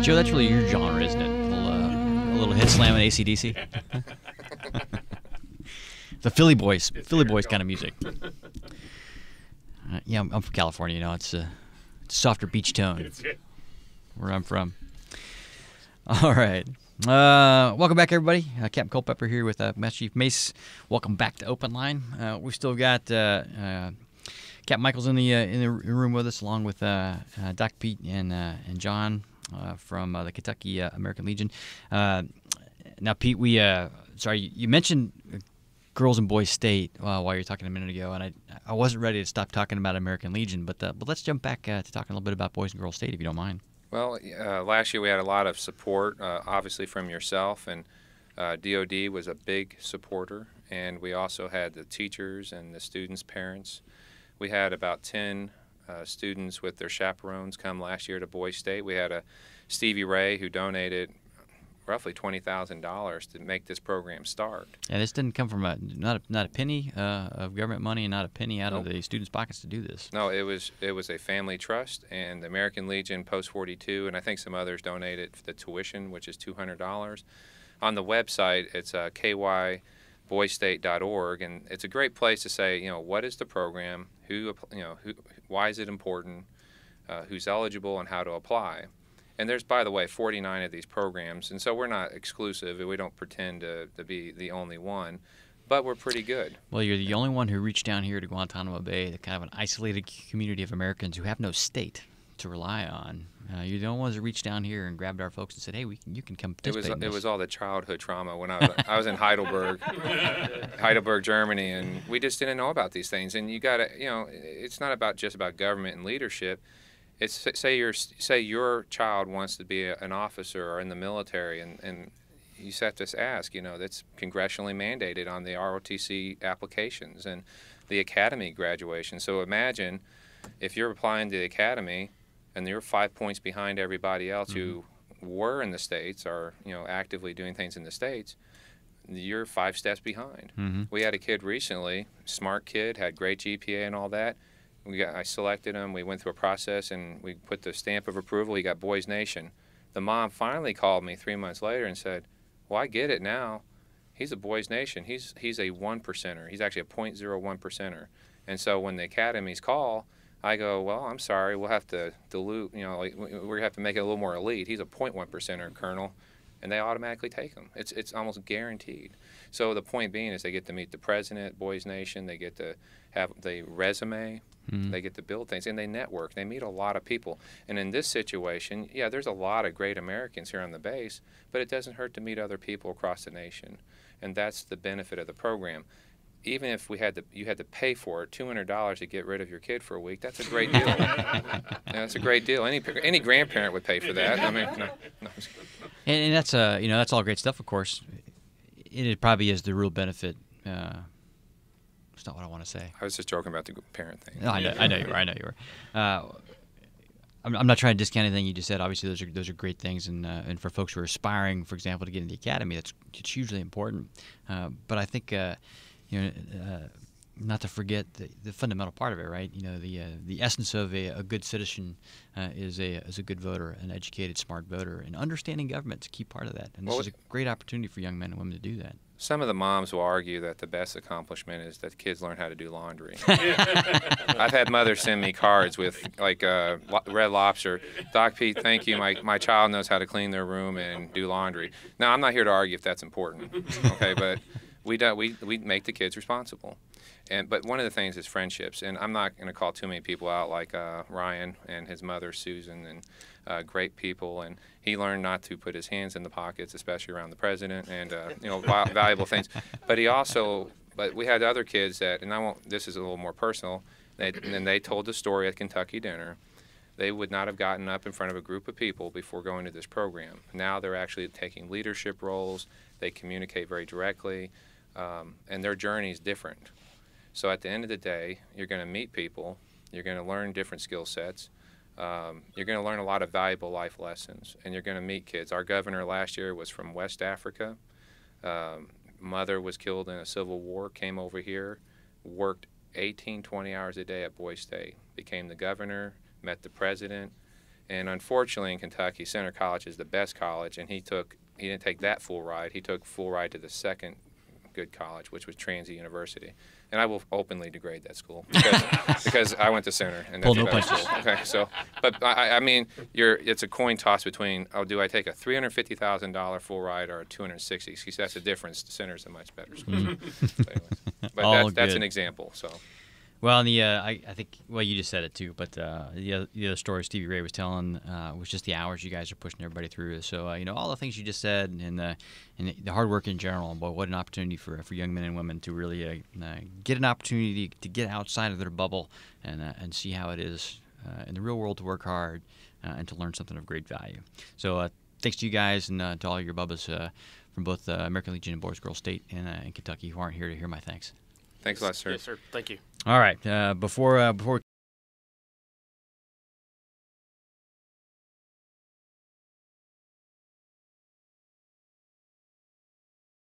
Joe, that's really your genre, isn't it? A little hit slam and AC/DC. The Philly Boys kind of music. Yeah, I'm from California. You know, it's a softer beach tone where I'm from. All right. Welcome back, everybody. Captain Culpepper here with Master Chief Mace. Welcome back to Open Line. We've still got Captain Michael's in the room with us, along with Dr. Pete and John from the Kentucky American Legion. Now, Pete, you mentioned Girls and Boys State while you were talking a minute ago, and I wasn't ready to stop talking about American Legion, but let's jump back to talking a little bit about Boys and Girls State, if you don't mind. Well, last year we had a lot of support, obviously from yourself, and DOD was a big supporter, and we also had the teachers and the students' parents. We had about 10 students with their chaperones come last year to Boys State. We had a Stevie Ray who donated roughly $20,000 to make this program start. And this didn't come from not a penny of government money and not a penny out Nope. of the students' pockets to do this. No, it was a family trust, and the American Legion Post 42, and I think some others donated for the tuition, which is $200. On the website, it's kyboystate.org, and it's a great place to say, what is the program, why is it important, who's eligible, and how to apply. And there's, by the way, 49 of these programs, and so we're not exclusive. We don't pretend to be the only one, but we're pretty good. Well, you're the only one who reached down here to Guantanamo Bay, the kind of an isolated community of Americans who have no state to rely on. You're the only ones who reached down here and grabbed our folks and said, "Hey, you can come participate in this." It was all the childhood trauma when I was in Heidelberg, Germany, and we just didn't know about these things. And you got to, it's not just about government and leadership. It's say your child wants to be an officer or in the military, and you have to ask, that's congressionally mandated on the ROTC applications and the academy graduation. So imagine if you're applying to the academy and you're 5 points behind everybody else who were in the States or actively doing things in the States, you're 5 steps behind. We had a kid recently, smart kid, had great GPA and all that. I selected him, we went through a process, and we put the stamp of approval. He got Boys Nation. The mom finally called me 3 months later and said, well, I get it now. He's a Boys Nation. He's a 1%er. He's actually a 0.01%er. And so when the academies call, I go, well, I'm sorry, we'll have to dilute, we have to make it a little more elite. He's a 0.1%er, Colonel. And they automatically take them. It's almost guaranteed. So the point being is they get to meet the president, Boys Nation. They get to have the resume. They get to build things, and they network. They meet a lot of people. And in this situation, yeah, there's a lot of great Americans here on the base, but it doesn't hurt to meet other people across the nation. And that's the benefit of the program. Even if you had to pay for it, $200 to get rid of your kid for a week, that's a great deal. That's a great deal. Any grandparent would pay for that. I mean, no. And that's that's all great stuff, of course. It probably is the real benefit. It's not what I want to say. I was just joking about the parent thing. No, I know you were. I'm not trying to discount anything you just said. Obviously, those are great things, and for folks who are aspiring, for example, to get into the academy, it's hugely important. But I think not to forget the fundamental part of it, right? The essence of a good citizen is a good voter, an educated, smart voter, and understanding government is a key part of that. And this is a great opportunity for young men and women to do that. Some of the moms will argue that the best accomplishment is that kids learn how to do laundry. I've had mothers send me cards with Red Lobster. Doc Pete, thank you. My child knows how to clean their room and do laundry. Now, I'm not here to argue if that's important, okay? But we make the kids responsible. But one of the things is friendships, and I'm not going to call too many people out like Ryan and his mother Susan, and great people, and he learned not to put his hands in the pockets, especially around the president, and valuable things. But we had other kids that, and this is a little more personal, and they told the story at Kentucky dinner. They would not have gotten up in front of a group of people before going to this program. Now they're actually taking leadership roles. They communicate very directly, and their journey is different. So at the end of the day, you're going to meet people. You're going to learn different skill sets. You're going to learn a lot of valuable life lessons, and you're going to meet kids. Our governor last year was from West Africa. Mother was killed in a civil war, came over here, worked 18, 20 hours a day at Boys State, became the governor, met the president, And unfortunately, in Kentucky, Center College is the best college, and he didn't take that full ride. He took full ride to the second good college, which was Transy University. And I will openly degrade that school because I went to Center, and that's Pull no a better punches. school. Okay, so, but I mean, it's a coin toss between, do I take a $350,000 full ride or a $260,000? Because that's the difference. Center's a much better school. So anyways. But that's an example. So. Well, and I think, well, you just said it too, but the other story Stevie Ray was telling was just the hours you guys are pushing everybody through. So, all the things you just said and the hard work in general, boy, what an opportunity for young men and women to really get an opportunity to get outside of their bubble and see how it is in the real world to work hard and to learn something of great value. So, thanks to you guys and to all your bubbas from both American Legion and Boys Girls State and Kentucky who aren't here to hear my thanks. Thanks a lot, sir. Yes, sir. Thank you. All right. Before we